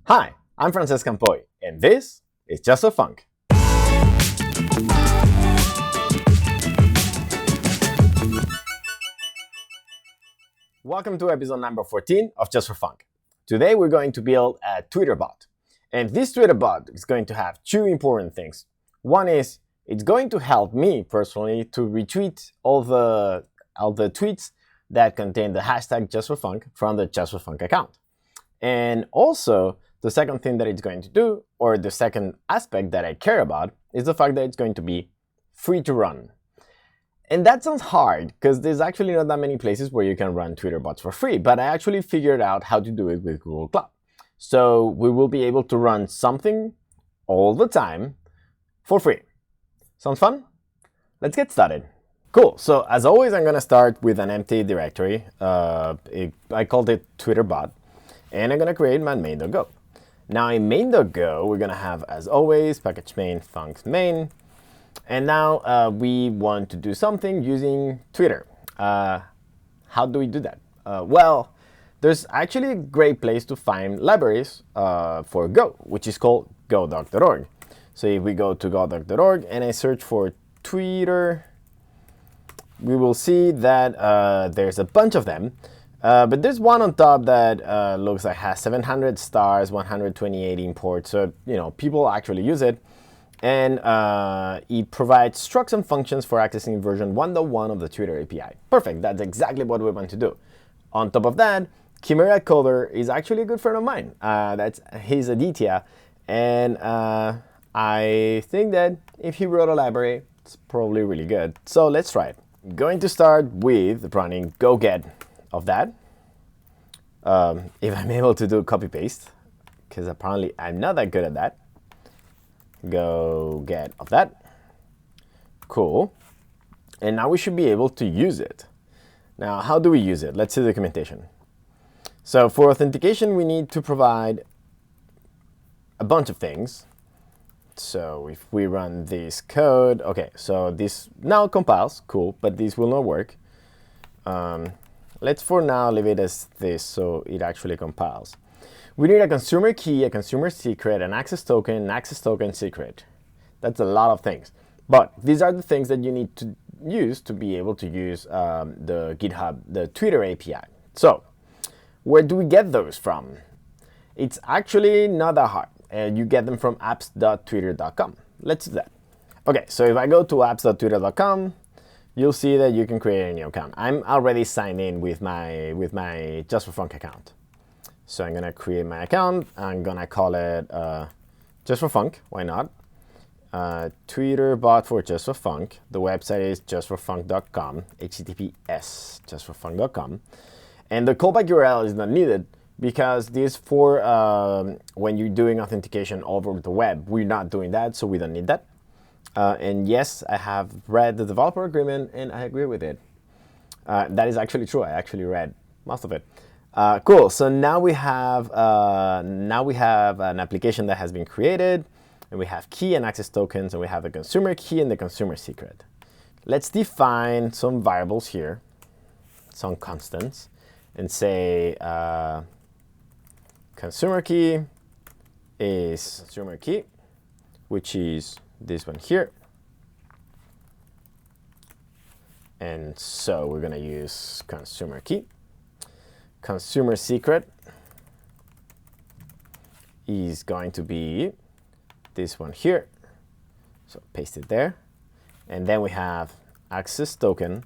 Hi, I'm Francesc Campoy, and this is Just for Funk. Welcome to episode number 14 of Just for Funk. Today we're going to build a Twitter bot. And this Twitter bot is going to have two important things. One is it's going to help me personally to retweet all the tweets that contain the hashtag Just for Funk from the Just for Funk account. And also, the second thing that it's going to do, or the second aspect that I care about, is the fact that it's going to be free to run. And that sounds hard, because there's actually not that many places where you can run Twitter bots for free, but I actually figured out how to do it with Google Cloud. So we will be able to run something all the time for free. Sounds fun? Let's get started. Cool, so as always, I'm gonna start with an empty directory. I called it Twitter bot, and I'm gonna create my main.go. Now in main.go, we're gonna have, as always, package main func main. And now we want to do something using Twitter. How do we do that? Well, there's actually a great place to find libraries for Go, which is called godoc.org. So if we go to godoc.org and I search for Twitter, we will see that there's a bunch of them. But there's one on top that looks like has 700 stars, 128 imports. So, people actually use it. And it provides structs and functions for accessing version 1.1 of the Twitter API. Perfect, that's exactly what we want to do. On top of that, ChimeraCoder is actually a good friend of mine. He's Aditya. And I think that if he wrote a library, it's probably really good. So let's try it. I'm going to start with running go get of that. If I'm able to do copy paste, because apparently I'm not that good at that. Go get of that. Cool. And now we should be able to use it. Now, how do we use it? Let's see the documentation. So for authentication, we need to provide a bunch of things. So if we run this code, okay, so this now compiles, cool, but this will not work. Let's for now leave it as this so it actually compiles. We need a consumer key, a consumer secret, an access token secret. That's a lot of things. But these are the things that you need to use to be able to use the GitHub, the Twitter API. So where do we get those from? It's actually not that hard. You get them from apps.twitter.com. Let's do that. Okay, so if I go to apps.twitter.com, you'll see that you can create a new account. I'm already signed in with my Just for Funk account. So I'm gonna create my account. I'm gonna call it Just for Funk. Why not? Twitter bot for Just for Funk. The website is justforfunc.com. HTTPS justforfunc.com. And the callback URL is not needed because this for when you're doing authentication over the web. We're not doing that, so we don't need that. And yes, I have read the developer agreement and I agree with it. That is actually true. I actually read most of it. Cool. So now we have an application that has been created, and we have key and access tokens, and we have the consumer key and the consumer secret. Let's define some variables here, some constants, and say consumer key is consumer key, which is this one here. And so we're going to use consumer key. Consumer secret is going to be this one here. So paste it there. And then we have access token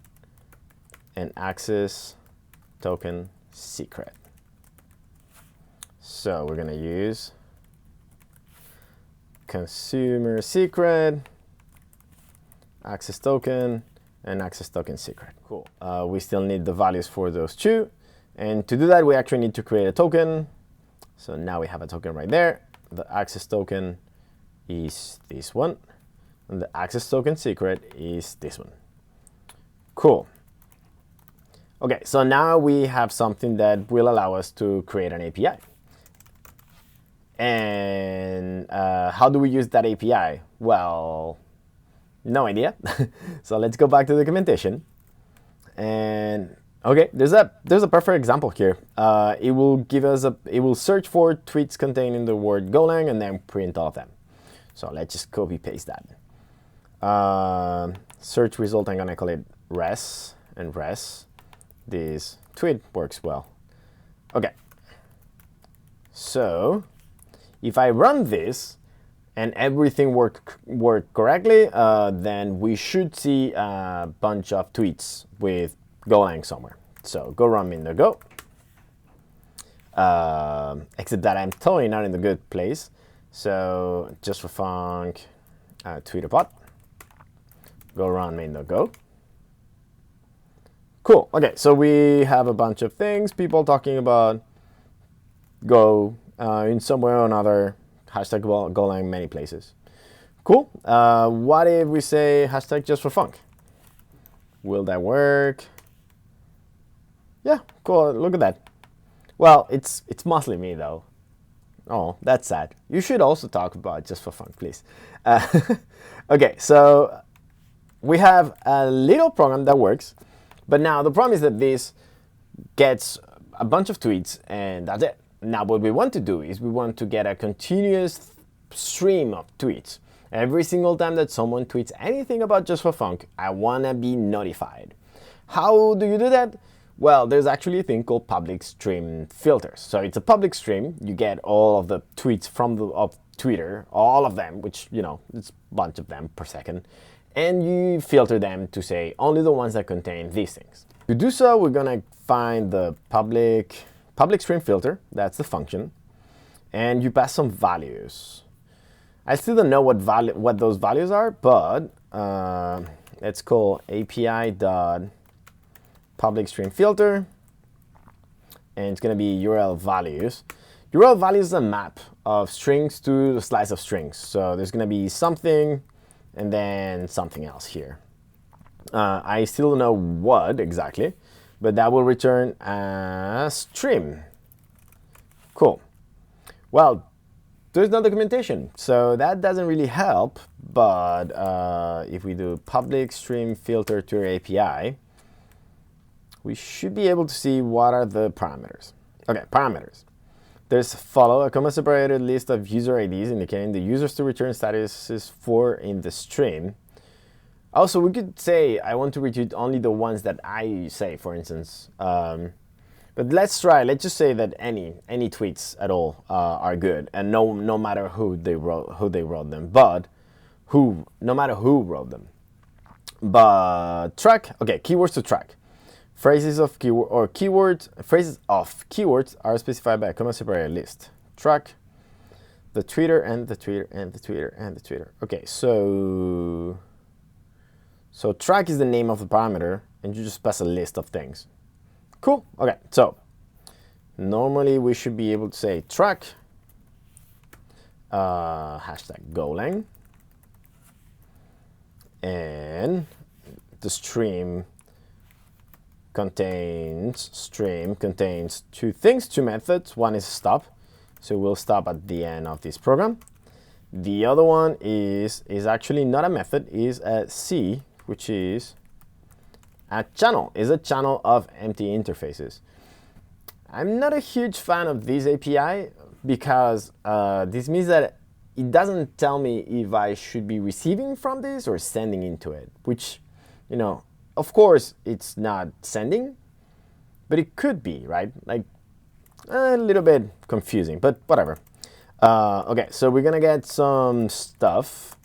and access token secret. So we're going to use consumer secret, access token, and access token secret. Cool. We still need the values for those two. And to do that, we actually need to create a token. So now we have a token right there. The access token is this one. And the access token secret is this one. Cool. Okay, so now we have something that will allow us to create an API. And how do we use that API? Well, no idea. So let's go back to the documentation. And Okay, there's a perfect example here. It will search for tweets containing the word Golang and then print all of them. So let's just copy paste that. Search result, I'm gonna call it res and res. This tweet works well. Okay. So if I run this and everything worked correctly, then we should see a bunch of tweets with Golang somewhere. So go run min.go. Except that I'm totally not in the good place. So justforfunc tweeterbot. Go run min.go. Cool. Okay, so we have a bunch of things, people talking about Go in some way or another, hashtag Golang many places. Cool. What if we say hashtag justforfunc? Will that work? Yeah, cool. Look at that. Well, it's mostly me though. Oh, that's sad. You should also talk about justforfunc, please. Okay, so we have a little program that works, but now the problem is that this gets a bunch of tweets and that's it. Now what we want to do is we want to get a continuous stream of tweets. Every single time that someone tweets anything about justforfunc, I want to be notified. How do you do that? Well, there's actually a thing called public stream filters. So it's a public stream. You get all of the tweets of Twitter, all of them, which, you know, it's a bunch of them per second. And you filter them to say only the ones that contain these things. To do so, we're going to find the public stream filter. That's the function. And you pass some values. I still don't know what those values are, but let's call api.public stream filter, and it's going to be URL values. URL values is a map of strings to the slice of strings. So there's going to be something and then something else here. I still don't know what exactly, but that will return a stream. Cool. Well, there's no documentation, so that doesn't really help, but if we do public stream filter to our API, we should be able to see what are the parameters. Okay, parameters. There's follow, a comma-separated list of user IDs indicating the users to return statuses for in the stream. Also, we could say I want to return only the ones that I say, for instance. But let's just say that any tweets at all are good, and no matter who they wrote them, but no matter who wrote them. But track, okay, keywords to track. Phrases of keywords are specified by a comma-separated list. Track the tweeter and the tweeter and the tweeter and the tweeter. Okay, so track is the name of the parameter, and you just pass a list of things. Cool. Okay, so normally we should be able to say track hashtag Golang, and the stream contains two things, two methods. One is stop, so we'll stop at the end of this program. The other one is actually not a method, is a C, which is a channel, is a channel of empty interfaces. I'm not a huge fan of this API because this means that it doesn't tell me if I should be receiving from this or sending into it, which, you know, of course it's not sending, but it could be, right? Like a little bit confusing, but whatever. Okay, so we're gonna get some stuff.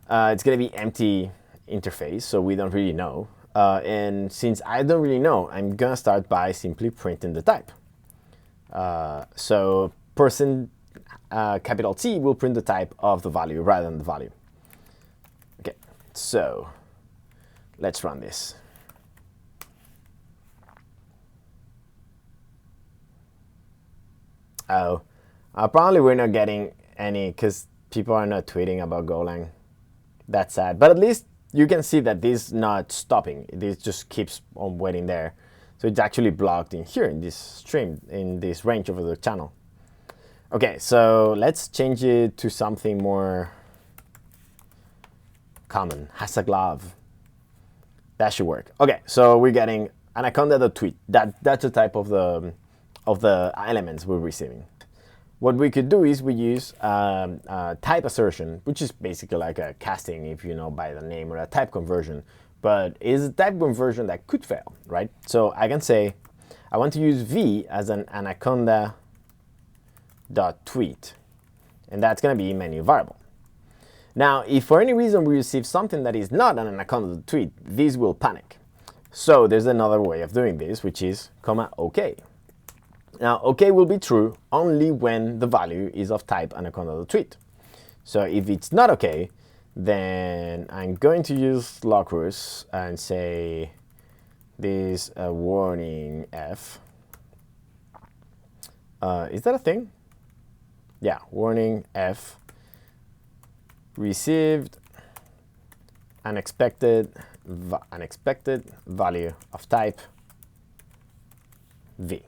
It's gonna be empty interface, so we don't really know. And since I don't really know, I'm gonna start by simply printing the type. So person capital T will print the type of the value rather than the value. Okay, so let's run this. Oh, probably we're not getting any because people are not tweeting about Golang. That's sad, but at least you can see that this is not stopping. This just keeps on waiting there. So it's actually blocked in here in this stream, in this range over the channel. Okay, so let's change it to something more common. Hashtag love. That should work. Okay, so we're getting anaconda.tweet. That's the type of the elements we're receiving. What we could do is we use type assertion, which is basically like a casting, if you know by the name, or a type conversion, but it's a type conversion that could fail, right? So I can say I want to use v as an anaconda.tweet, and that's going to be my new variable. Now, if for any reason we receive something that is not an anaconda.tweet, this will panic. So there's another way of doing this, which is comma OK. Now, OK will be true only when the value is of type anaconda.tweet. So if it's not OK, then I'm going to use lockrus and say this warning f. Is that a thing? Yeah, warning f received unexpected value of type v.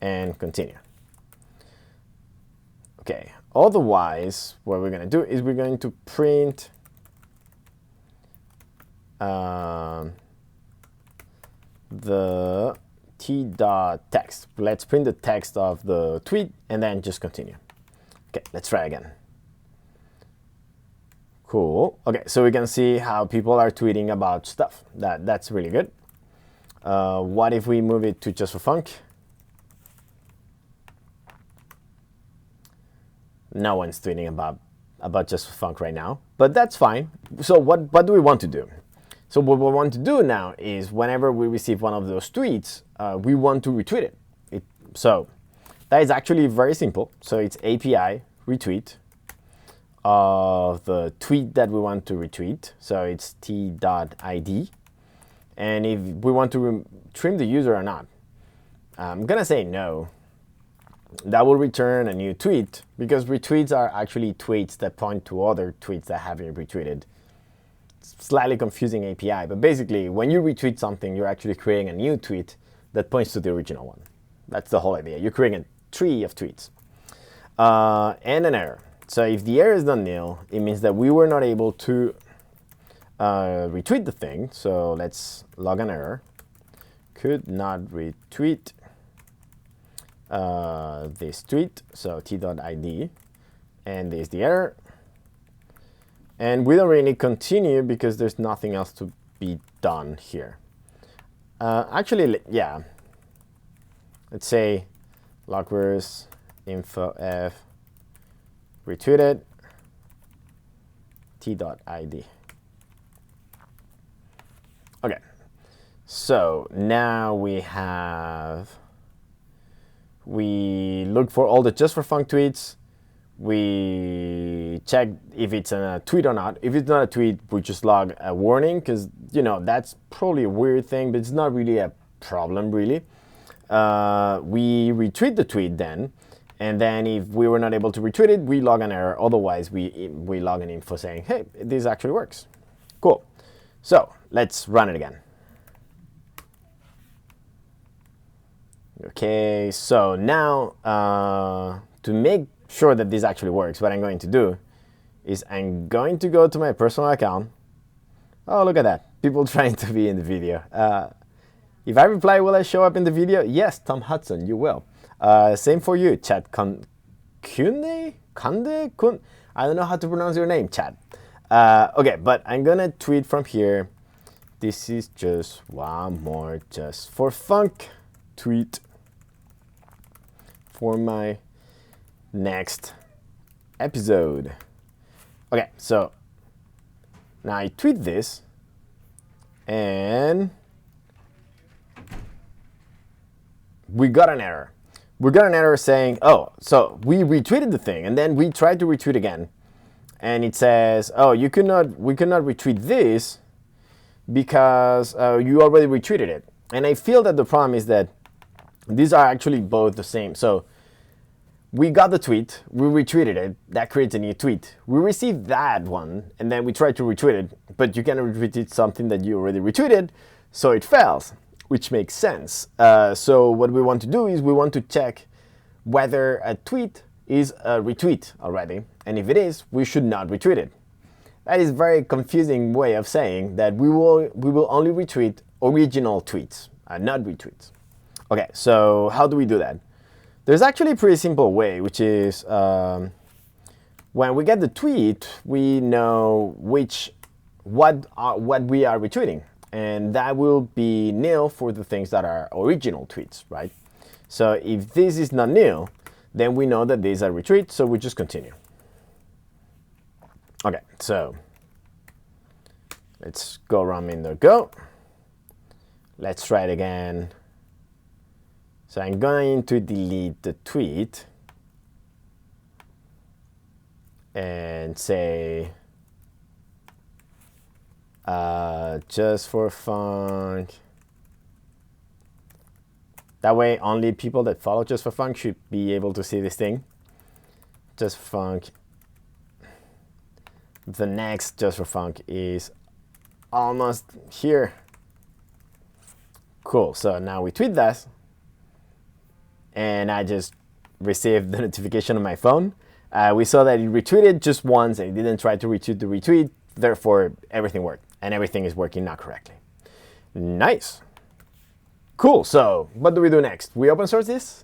And continue. Okay, otherwise, what we're going to do is we're going to print the t.text. Let's print the text of the tweet and then just continue. Okay, let's try again. Cool. Okay, so we can see how people are tweeting about stuff. That's really good. What if we move it to justforfunc? No one's tweeting about justforfunc right now, but that's fine. So what do we want to do? So what we want to do now is whenever we receive one of those tweets, we want to retweet it. So that is actually very simple. So it's API retweet of the tweet that we want to retweet. So it's t.id. And if we want to trim the user or not, I'm going to say no. That will return a new tweet, because retweets are actually tweets that point to other tweets that have been retweeted. It's slightly confusing API, but basically when you retweet something, you're actually creating a new tweet that points to the original one. That's the whole idea. You're creating a tree of tweets. And an error. So if the error is not nil, it means that we were not able to retweet the thing. So let's log an error. Could not retweet this tweet, so t.id, and there's the error. And we don't really continue because there's nothing else to be done here. Actually, yeah. Let's say lockrus info f retweeted t.id. Okay, so now we look for all the justforfunc tweets. We check if it's a tweet or not. If it's not a tweet, we just log a warning, because that's probably a weird thing, but it's not really a problem really. We retweet the tweet then, and then if we were not able to retweet it, we log an error. Otherwise, we log an info saying, hey, this actually works. Cool. So let's run it again. Okay, so now to make sure that this actually works, what I'm going to do is I'm going to go to my personal account. Oh, look at that. People trying to be in the video. If I reply, will I show up in the video? Yes, Tom Hudson, you will. Same for you, Chad Kunde? I don't know how to pronounce your name, Chad. Okay, but I'm going to tweet from here. This is just one more justforfunc tweet for my next episode. Okay, so now I tweet this, and we got an error. We got an error saying, oh, so we retweeted the thing, and then we tried to retweet again, and it says, oh, we could not retweet this because you already retweeted it. And I feel that the problem is that these are actually both the same. So we got the tweet, we retweeted it, that creates a new tweet. We received that one, and then we tried to retweet it, but you cannot retweet something that you already retweeted, so it fails, which makes sense. So what we want to do is we want to check whether a tweet is a retweet already, and if it is, we should not retweet it. That is a very confusing way of saying that we will only retweet original tweets. not retweets. Okay, so how do we do that? There's actually a pretty simple way, which is when we get the tweet, we know what we are retweeting, and that will be nil for the things that are original tweets, right? So if this is not nil, then we know that these are retweets, so we just continue. Okay, so let's go run main.go. Let's try it again. So I'm going to delete the tweet and say just for fun. That way only people that follow just for fun should be able to see this thing. Just for fun. The next just for fun is almost here. Cool, so now we tweet that, and I just received the notification on my phone. We saw that it retweeted just once and it didn't try to retweet the retweet, therefore everything worked, and everything is working now correctly. Nice. Cool, so what do we do next? We open source this?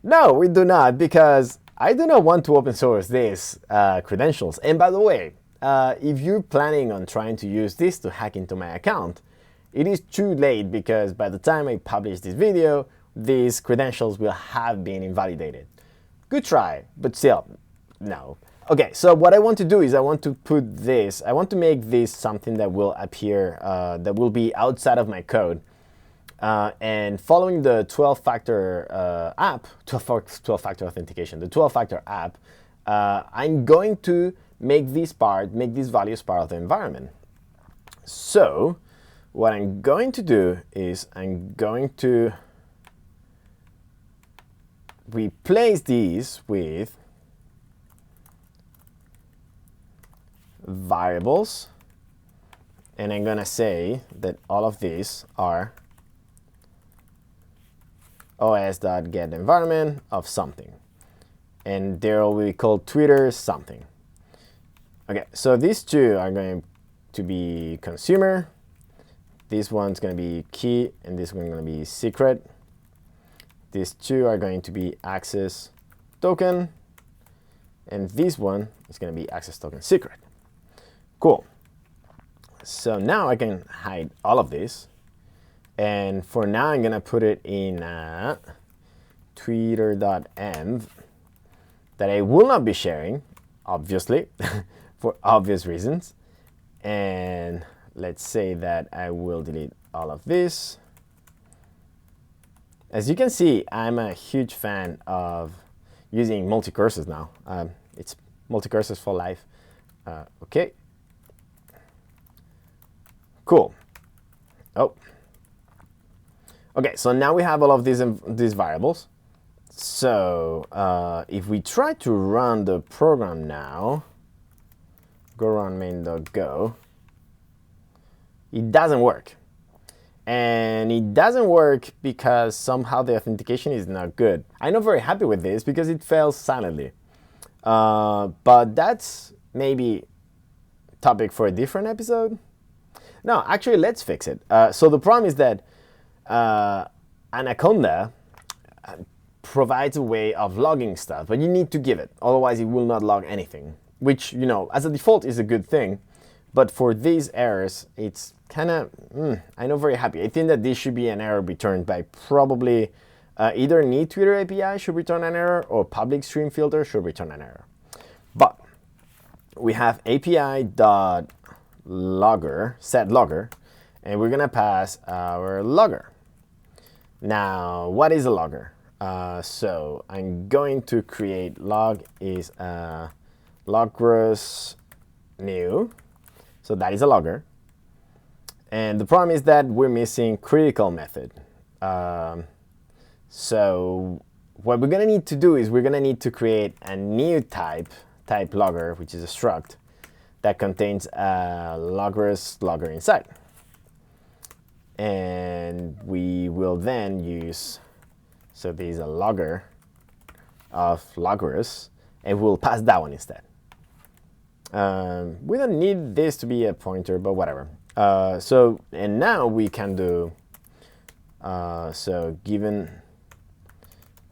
No, we do not, because I do not want to open source these credentials. And by the way, if you're planning on trying to use this to hack into my account, it is too late, because by the time I publish this video, these credentials will have been invalidated. Good try, but still, no. Okay, so what I want to do is I want to make this something that will appear, that will be outside of my code. And following the 12-factor app, 12-factor authentication, the 12-factor app, I'm going to make these values part of the environment. So what I'm going to do is I'm going to replace these with variables, and I'm going to say that all of these are os.getEnvironment of something, and they will be called Twitter something. Okay, so these two are going to be consumer, this one's going to be key, and this one's going to be secret. These two are going to be access token, and this one is going to be access token secret. Cool. So now I can hide all of this, and for now I'm going to put it in twitter.env that I will not be sharing, obviously, for obvious reasons. And let's say that I will delete all of this. As you can see, I'm a huge fan of using multi-cursors now. It's multi-cursors for life. Okay. Cool. Oh. Okay, so now we have all of these variables. So if we try to run the program now, go run main.go, it doesn't work. And it doesn't work because somehow the authentication is not good. I'm not very happy with this because it fails silently. But that's maybe topic for a different episode. No, actually, let's fix it. So the problem is that Anaconda provides a way of logging stuff, but you need to give it. Otherwise, it will not log anything, which, you know, as a default is a good thing. But for these errors, it's kind of, I'm not very happy. I think that this should be an error returned by probably either need Twitter API should return an error, or public stream filter should return an error. But we have API.logger, set logger, and we're going to pass our logger. Now, what is a logger? So I'm going to create log is logger's new. So that is a logger. And the problem is that we're missing critical method. So what we're going to need to do is we're going to need to create a new type logger, which is a struct, that contains a logger's logger inside. And we will then use, so there's a logger of loggers, and we'll pass that one instead. We don't need this to be a pointer, but whatever. And now we can do So given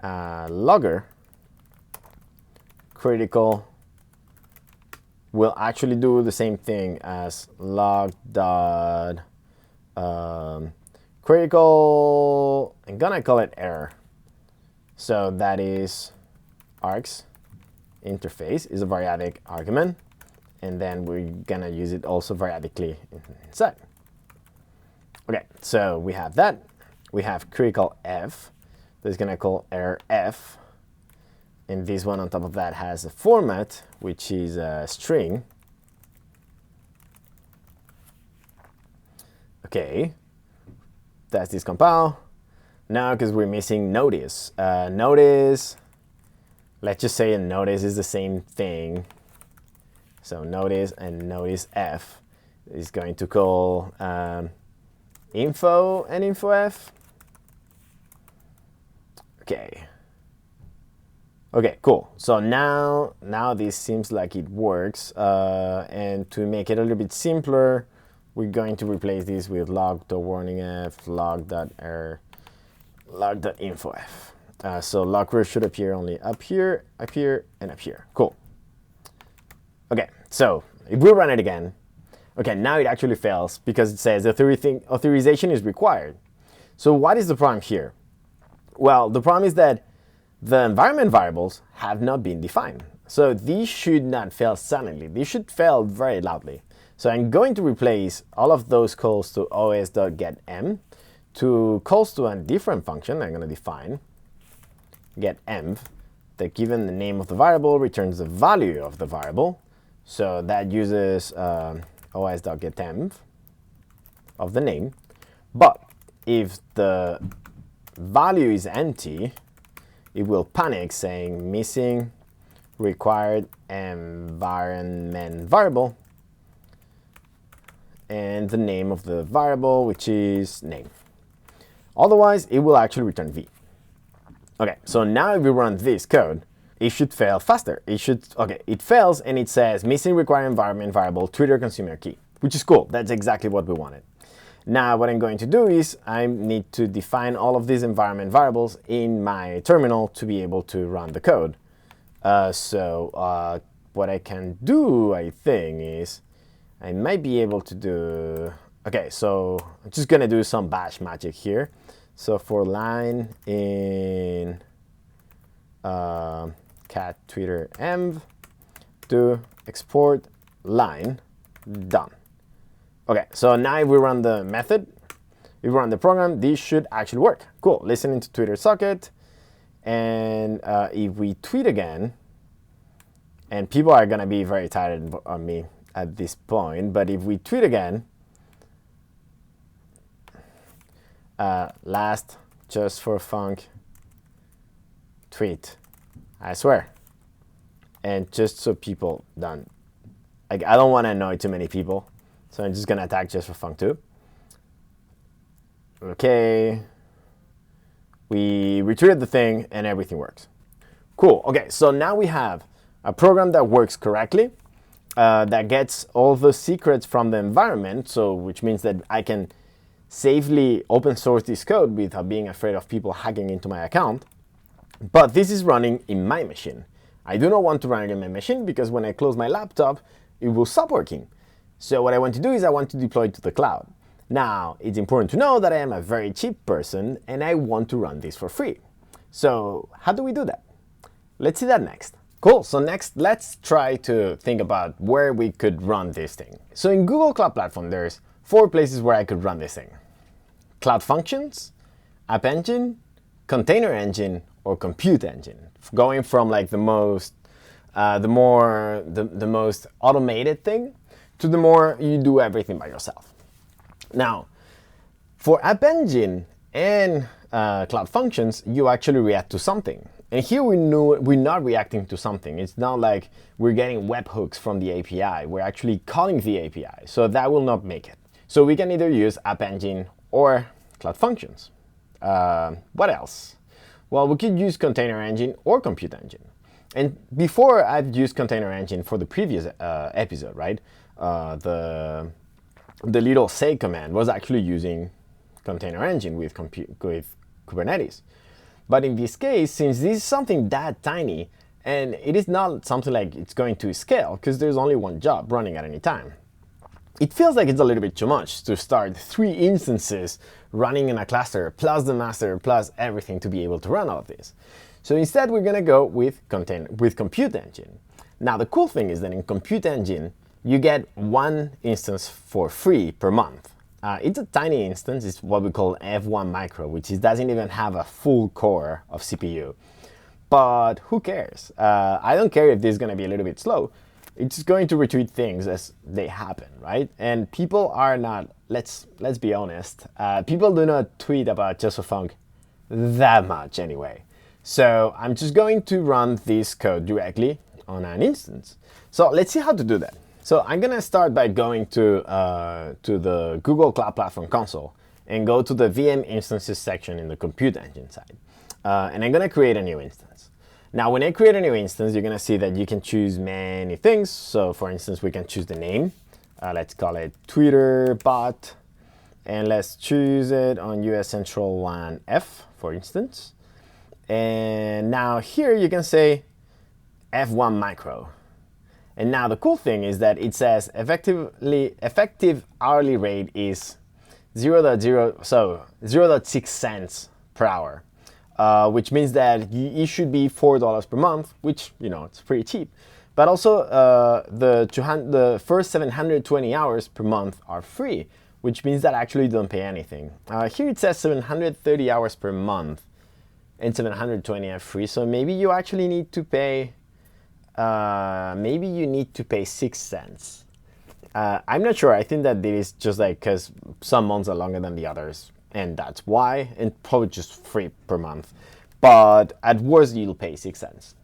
logger, critical will actually do the same thing as log dot critical. I'm gonna call it error. So that is args interface is a variadic argument, and then we're gonna use it also variadically inside. Okay, so we have that. We have critical f that's gonna call error f, and this one on top of that has a format which is a string. Okay, that's this compile. Now, because we're missing notice. Notice, let's just say a notice is the same thing. So notice and notice f is going to call info and info-f. Okay. Okay, cool. So now this seems like it works. And to make it a little bit simpler, we're going to replace this with log.warningf, log.error, log.info-f. So logger should appear only up here, and up here. Cool. Okay, so if we run it again, okay, now it actually fails because it says authorization is required. So what is the problem here? Well, the problem is that the environment variables have not been defined. So these should not fail silently. These should fail very loudly. So I'm going to replace all of those calls to os.getEnv to calls to a different function. I'm going to define getEnv that, given the name of the variable, returns the value of the variable. So that uses os.getEnv of the name. But if the value is empty, it will panic saying missing required environment variable and the name of the variable, which is name. Otherwise, it will actually return v. Okay, so now if we run this code, it should fail faster. It fails and it says missing required environment variable Twitter consumer key, which is cool. That's exactly what we wanted. Now what I'm going to do is I need to define all of these environment variables in my terminal to be able to run the code. What I can do, I think, is I might be able to do, okay, so I'm just gonna do some bash magic here. So for line in cat Twitter env, do export line, done. Okay, so now if we run the method, if we run the program, this should actually work. Cool, listening to Twitter socket. And if we tweet again, and people are gonna be very tired on me at this point, but if we tweet again, last justforfunc tweet, I swear. And just so people don't, like, I don't want to annoy too many people, so I'm just gonna attack justforfunc too. Okay, we retweeted the thing and everything works. Cool. Okay, so now we have a program that works correctly, that gets all the secrets from the environment, so which means that I can safely open source this code without being afraid of people hacking into my account. But this is running in my machine. I do not want to run it in my machine because when I close my laptop, it will stop working. So what I want to do is I want to deploy it to the cloud. Now, it's important to know that I am a very cheap person and I want to run this for free. So how do we do that? Let's see that next. Cool, so next let's try to think about where we could run this thing. So in Google Cloud Platform, there's 4 places where I could run this thing. Cloud Functions, App Engine, Container Engine, or Compute Engine. Going from like the most automated thing to the more you do everything by yourself. Now, for App Engine and Cloud Functions, you actually react to something. And here we're not reacting to something. It's not like we're getting webhooks from the API. We're actually calling the API. So that will not make it. So we can either use App Engine or Cloud Functions. What else? Well, we could use Container Engine or Compute Engine. And before I've used Container Engine for the previous episode, right? The little say command was actually using container engine with Kubernetes. But in this case, since this is something that tiny, and it is not something like it's going to scale, because there's only one job running at any time, it feels like it's a little bit too much to start 3 instances running in a cluster, plus the master, plus everything to be able to run all of this. So instead, we're going to go with Compute Engine. Now, the cool thing is that in Compute Engine, you get 1 instance for free per month. It's a tiny instance. It's what we call F1 micro, which doesn't even have a full core of CPU. But who cares? I don't care if this is going to be a little bit slow. It's going to retweet things as they happen, right? And people are not, let's be honest, people do not tweet about justforfunc that much anyway. So I'm just going to run this code directly on an instance. So let's see how to do that. So I'm going to start by going to the Google Cloud Platform console and go to the VM instances section in the Compute Engine side. And I'm going to create a new instance. Now, when I create a new instance, you're going to see that you can choose many things. So for instance, we can choose the name. Let's call it Twitter bot. And let's choose it on US Central WAN F, for instance. And now here you can say F1 micro. And now the cool thing is that it says effective hourly rate is 0.6 cents per hour. Which means that it should be $4 per month, which, it's pretty cheap. But also, the first 720 hours per month are free, which means that actually you don't pay anything. Here it says 730 hours per month, and 720 are free. So maybe you actually need to pay, 6 cents. I'm not sure. I think that it is just like because some months are longer than the others. And that's why, and probably just free per month. But at worst, you'll pay 6 cents.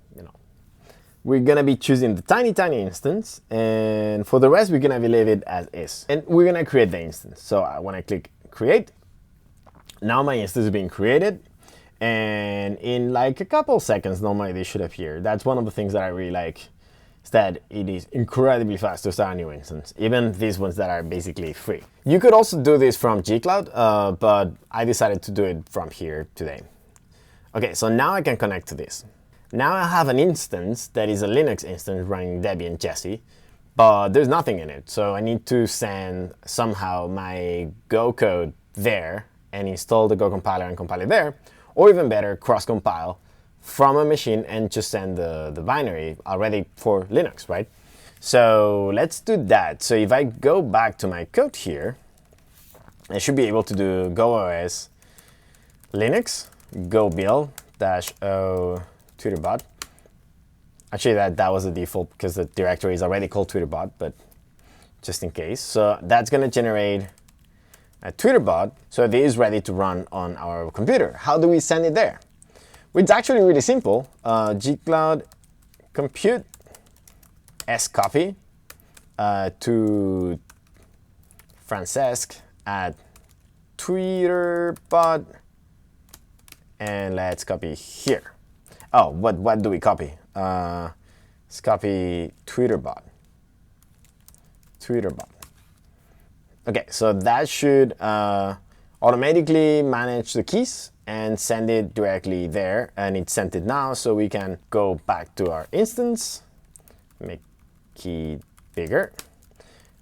We're gonna be choosing the tiny instance, and for the rest, we're gonna leave it as is. And we're gonna create the instance. So when I click create, now my instance is being created, and in like a couple seconds, normally this should appear. That's one of the things that I really like. That it is incredibly fast to start a new instance, even these ones that are basically free. You could also do this from gcloud, but I decided to do it from here today. Okay, so now I can connect to this. Now I have an instance that is a Linux instance running Debian Jessie, but there's nothing in it. So I need to send somehow my Go code there and install the Go compiler and compile it there, or even better, cross-compile from a machine and just send the binary already for Linux, right? So let's do that. So if I go back to my code here, I should be able to do go os Linux go build -o Twitterbot. Actually, that was the default because the directory is already called Twitterbot, but just in case. So that's going to generate a Twitterbot. So it is ready to run on our computer. How do we send it there? Well, it's actually really simple. Gcloud compute scopy to Francesc at Twitterbot, and let's copy here. Oh, what do we copy? Let's copy Twitterbot. Okay, so that should automatically manage the keys and send it directly there, and it sent it now, so we can go back to our instance, make it bigger,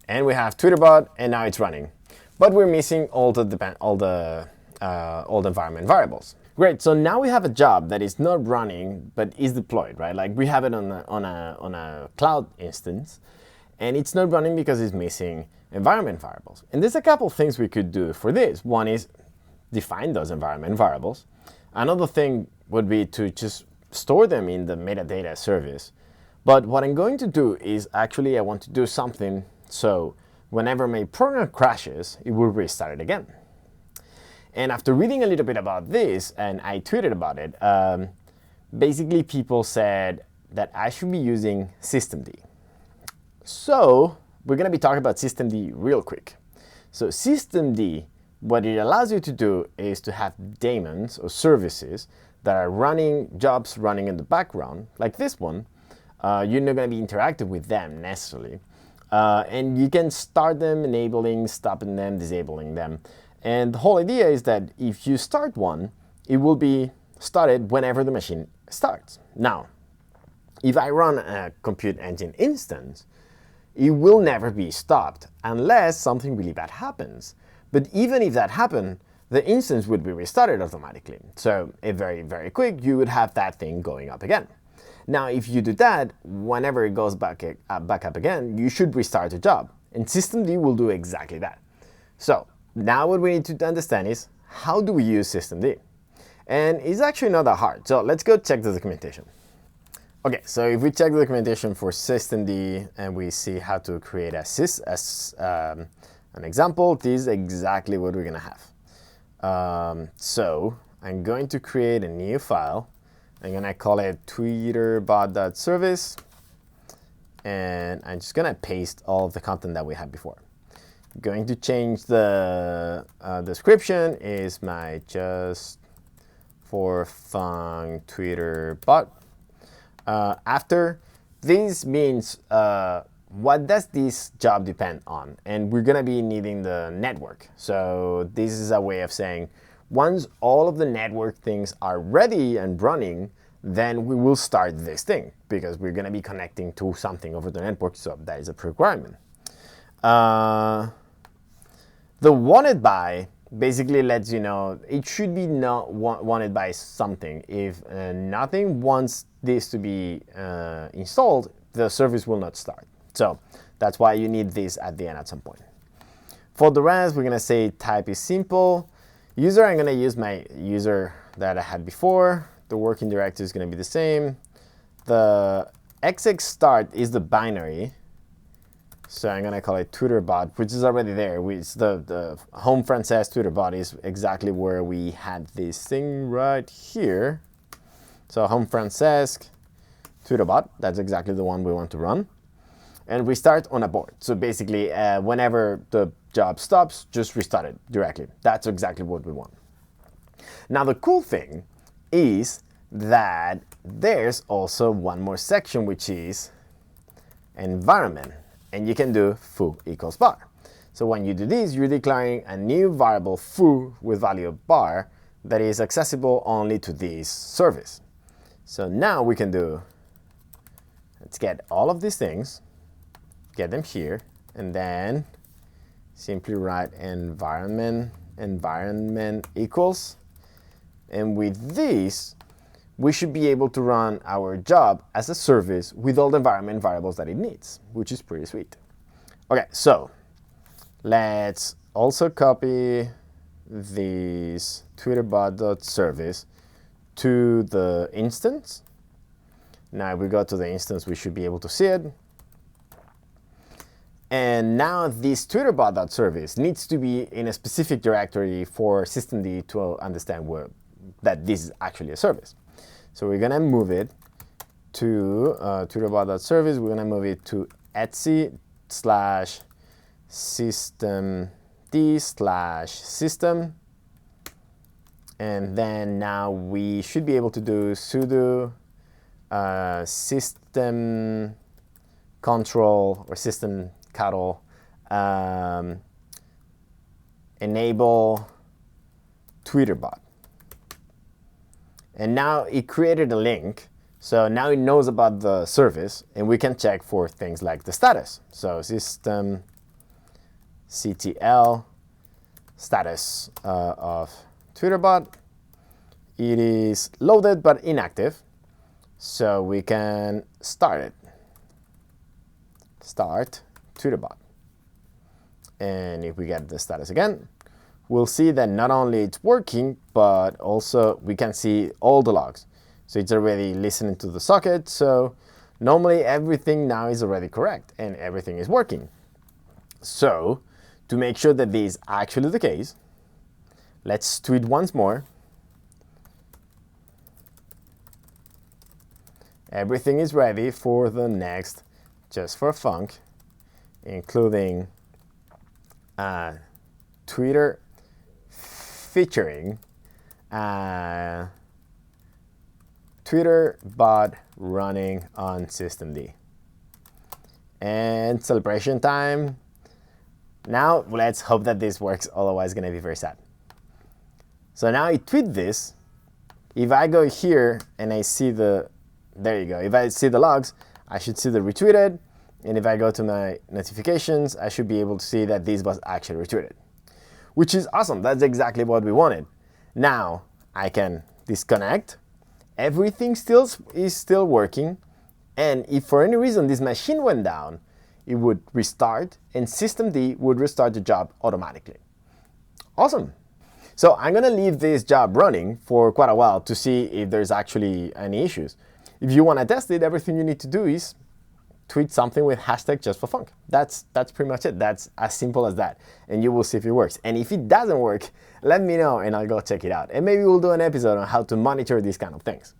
and we have Twitterbot, and now it's running. But we're missing all the environment variables. Great, so now we have a job that is not running, but is deployed, right? Like we have it on a cloud instance, and it's not running because it's missing environment variables. And there's a couple things we could do for this. One is define those environment variables. Another thing would be to just store them in the metadata service. But what I'm going to do is actually I want to do something so whenever my program crashes, it will restart it again. And after reading a little bit about this, and I tweeted about it, basically people said that I should be using systemd. So we're going to be talking about systemd real quick. So systemd, what it allows you to do is to have daemons or services that are running, jobs running in the background, like this one. You're not going to be interactive with them necessarily. And you can start them, enabling, stopping them, disabling them. And the whole idea is that if you start one, it will be started whenever the machine starts. Now, if I run a compute engine instance, it will never be stopped unless something really bad happens. But even if that happened, the instance would be restarted automatically. So very, very quick, you would have that thing going up again. Now, if you do that, whenever it goes back up again, you should restart the job. And systemd will do exactly that. So now what we need to understand is, how do we use systemd? And it's actually not that hard. So let's go check the documentation. Okay, so if we check the documentation for systemd and we see how to create an example, this is exactly what we're going to have. So I'm going to create a new file. I'm going to call it twitterbot.service. And I'm just going to paste all of the content that we had before. I'm going to change the description is my justforfunc Twitter bot. After, this means what does this job depend on? And we're going to be needing the network. So this is a way of saying, once all of the network things are ready and running, then we will start this thing, because we're going to be connecting to something over the network, so that is a requirement. The wanted by basically lets you know it should be not wanted by something. If nothing wants this to be installed, the service will not start. So that's why you need this at the end at some point. For the rest, we're going to say type is simple. User, I'm going to use my user that I had before. The working directory is going to be the same. The exec start is the binary. So I'm going to call it twitterbot, which is already there. The home Frances twitterbot is exactly where we had this thing right here. So home Frances twitterbot, that's exactly the one we want to run. And we start on a board. So basically, whenever the job stops, just restart it directly. That's exactly what we want. Now, the cool thing is that there's also one more section, which is environment. And you can do foo equals bar. So when you do this, you're declaring a new variable foo with value of bar that is accessible only to this service. So now we can do, let's get all of these things, get them here, and then simply write environment equals. And with this, we should be able to run our job as a service with all the environment variables that it needs, which is pretty sweet. Okay, so let's also copy this twitterbot.service to the instance. Now, if we go to the instance, we should be able to see it. And now this twitterbot.service needs to be in a specific directory for systemd to understand that this is actually a service. So we're going to move it to twitterbot.service. We're going to move it to etc/systemd/system. And then now we should be able to do sudo system control or system cattle enable twitterbot. And now it created a link. So now it knows about the service, and we can check for things like the status. So systemctl status of twitterbot. It is loaded but inactive. So we can start it. Start twitterbot. And if we get the status again, we'll see that not only it's working, but also we can see all the logs. So it's already listening to the socket. So normally everything now is already correct and everything is working. So to make sure that this is actually the case, let's tweet once more. Everything is ready for the next justforfunc, including Twitter featuring Twitter bot running on systemd. And celebration time, Now let's hope that this works, otherwise it's gonna be very sad. So now I tweet this. If I go here and I see there you go. If I see the logs, I should see the retweeted. And if I go to my notifications, I should be able to see that this was actually retweeted, which is awesome. That's exactly what we wanted. Now I can disconnect. Everything is still working. And if for any reason this machine went down, it would restart and systemd would restart the job automatically. Awesome. So I'm gonna leave this job running for quite a while to see if there's actually any issues. If you wanna test it, everything you need to do is tweet something with hashtag justforfunc. That's pretty much it. That's as simple as that. And you will see if it works. And if it doesn't work, let me know and I'll go check it out. And maybe we'll do an episode on how to monitor these kind of things.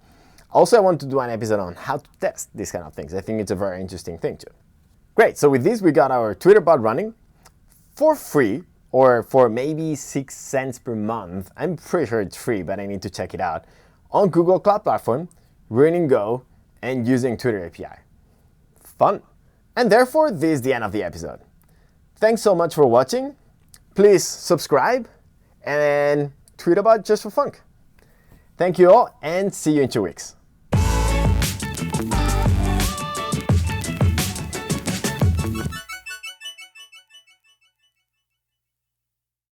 Also, I want to do an episode on how to test these kind of things. I think it's a very interesting thing too. Great, so with this, we got our Twitter bot running for free, or for maybe 6 cents per month. I'm pretty sure it's free, but I need to check it out. On Google Cloud Platform, running Go, and using Twitter API. Fun. And therefore, this is the end of the episode. Thanks so much for watching. Please subscribe and tweet about justforfunc. Thank you all, and see you in 2 weeks.